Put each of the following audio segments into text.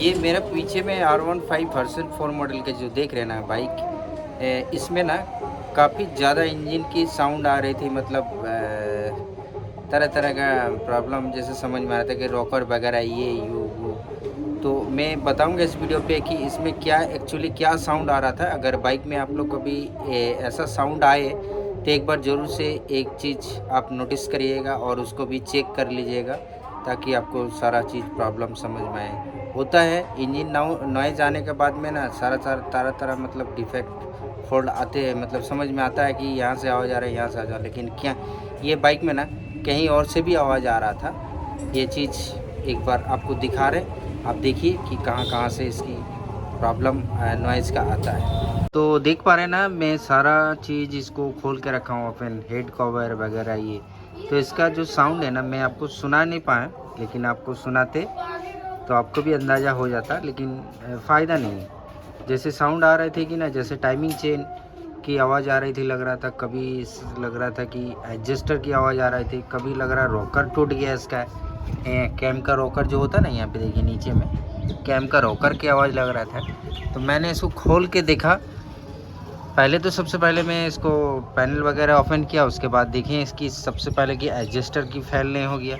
ये मेरा पीछे में R15 वर्जन 4 मॉडल के जो देख रहे हैं ना बाइक, इसमें ना काफ़ी ज़्यादा इंजन की साउंड आ रही थी। मतलब तरह तरह का प्रॉब्लम जैसे समझ में आ रहा था कि रॉकर वगैरह ये यू वो। तो मैं बताऊंगा इस वीडियो पे कि इसमें क्या एक्चुअली क्या साउंड आ रहा था। अगर बाइक में आप लोग कभी ऐसा साउंड आए तो एक बार ज़रूर से एक चीज़ आप नोटिस करिएगा और उसको भी चेक कर लीजिएगा, ताकि आपको सारा चीज़ प्रॉब्लम समझ में आए। होता है इंजन नॉइज़ आने के बाद में ना सारा तरह मतलब डिफेक्ट फॉल्ट आते हैं। मतलब समझ में आता है कि यहाँ से आवाज़ आ रहा है, यहाँ से आ जा, लेकिन क्या ये बाइक में ना कहीं और से भी आवाज़ आ रहा था। ये चीज़ एक बार आपको दिखा रहे, आप देखिए कि कहाँ से इसकी प्रॉब्लम नॉइज़ का आता है। तो देख पा रहे हैं ना, मैं सारा चीज़ इसको खोल के रखा हूँ, अपन हेड कवर वगैरह ये। तो इसका जो साउंड है ना, मैं आपको सुना नहीं पाया, लेकिन आपको सुनाते तो आपको भी अंदाज़ा हो जाता, लेकिन फ़ायदा नहीं है। जैसे साउंड आ रहे थे कि ना, जैसे टाइमिंग चेन की आवाज़ आ रही थी, लग रहा था कभी लग रहा था कि एडजस्टर की आवाज़ आ रही थी, कभी लग रहा रॉकर टूट गया इसका। कैम का रॉकर जो होता है ना, यहाँ पे देखिए नीचे में कैम का रॉकर की आवाज़ लग रहा था। तो मैंने इसको खोल के देखा। पहले तो सबसे पहले मैं इसको पैनल वगैरह ओपन किया, उसके बाद देखें इसकी सबसे पहले कि एडजस्टर की फैल नहीं हो गया।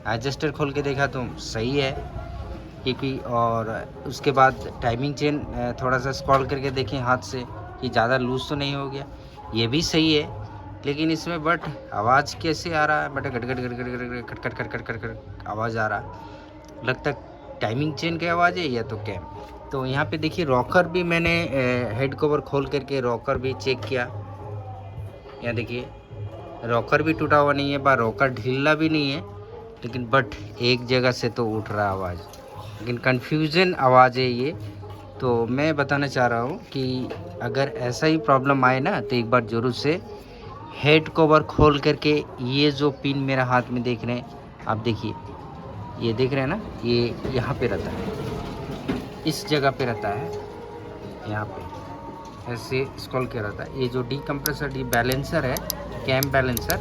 एडजस्टर खोल के देखा तो सही है क्योंकि, और उसके बाद टाइमिंग चेन थोड़ा सा स्क्रॉल करके देखें हाथ से कि ज़्यादा लूज़ तो नहीं हो गया, ये भी सही है। लेकिन इसमें बट आवाज़ कैसे आ रहा है, बट गट गट गट गट गट खट खट खट खट खट खट आवाज़ आ रहा, लगता टाइमिंग चेन की आवाज़ है या तो कैम। तो यहाँ पे देखिए रॉकर भी मैंने हेड कवर खोल करके रॉकर भी चेक किया। यहाँ देखिए रॉकर भी टूटा हुआ नहीं है, बा रॉकर ढीला भी नहीं है, लेकिन बट एक जगह से तो उठ रहा आवाज़, लेकिन कन्फ्यूज़न आवाज़ है ये। तो मैं बताना चाह रहा हूँ कि अगर ऐसा ही प्रॉब्लम आए ना, तो एक बार ज़रूर से हेड कवर खोल करके, ये जो पिन मेरा हाथ में देख रहे हैं आप, देखिए ये देख रहे हैं ना, ये यहाँ पे रहता है, इस जगह पे रहता है, यहाँ पे ऐसे स्क्रॉल किया रहता है। ये जो डी कंप्रेसर डी बैलेंसर है, कैम बैलेंसर,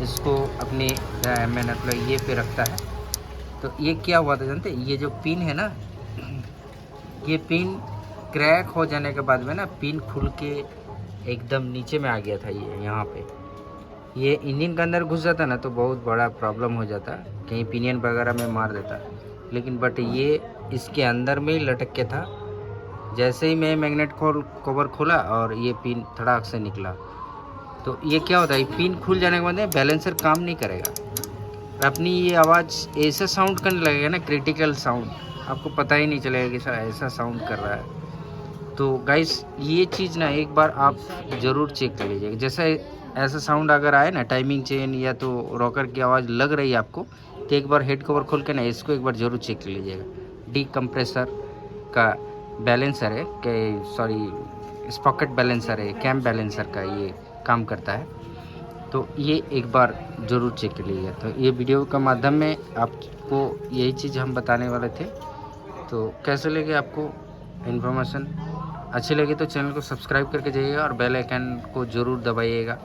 इसको अपने मैंने मतलब ये पे रखता है। तो ये क्या हुआ था जानते, ये जो पिन है ना, ये पिन क्रैक हो जाने के बाद में ना, पिन खुल के एकदम नीचे में आ गया था। ये यहाँ पे ये इंजन के अंदर घुस जाता ना तो बहुत बड़ा प्रॉब्लम हो जाता, कहीं पिनियन वगैरह में मार देता। लेकिन बट ये इसके अंदर में ही लटक के था। जैसे ही मैं मैग्नेट कवर खोला और ये पिन धड़ाक से निकला, तो ये क्या होता है, पिन खुल जाने के बाद बैलेंसर काम नहीं करेगा, अपनी ये आवाज़ ऐसा साउंड करने लगेगा ना, क्रिटिकल साउंड, आपको पता ही नहीं चलेगा कि सर ऐसा साउंड कर रहा है। तो गाइस ये चीज़ ना एक बार आप ज़रूर चेक कर लीजिएगा। जैसे ऐसा साउंड अगर आए ना, टाइमिंग चेन या तो रॉकर की आवाज़ लग रही है आपको, तो एक बार हेड कवर खोल के ना इसको एक बार ज़रूर चेक कर लीजिएगा। डी कंप्रेसर का बैलेंसर है कि सॉरी स्पॉकेट बैलेंसर है, कैम बैलेंसर का ये काम करता है। तो ये एक बार ज़रूर चेक कर लीजिएगा। तो ये वीडियो का माध्यम में आपको यही चीज़ हम बताने वाले थे। तो कैसे लगे आपको इन्फॉर्मेशन, अच्छी लगी तो चैनल को सब्सक्राइब करके जाइएगा और बेल आइकन को ज़रूर दबाइएगा।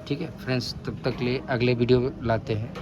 ठीक है फ्रेंड्स, तब तक लिए अगले वीडियो लाते हैं।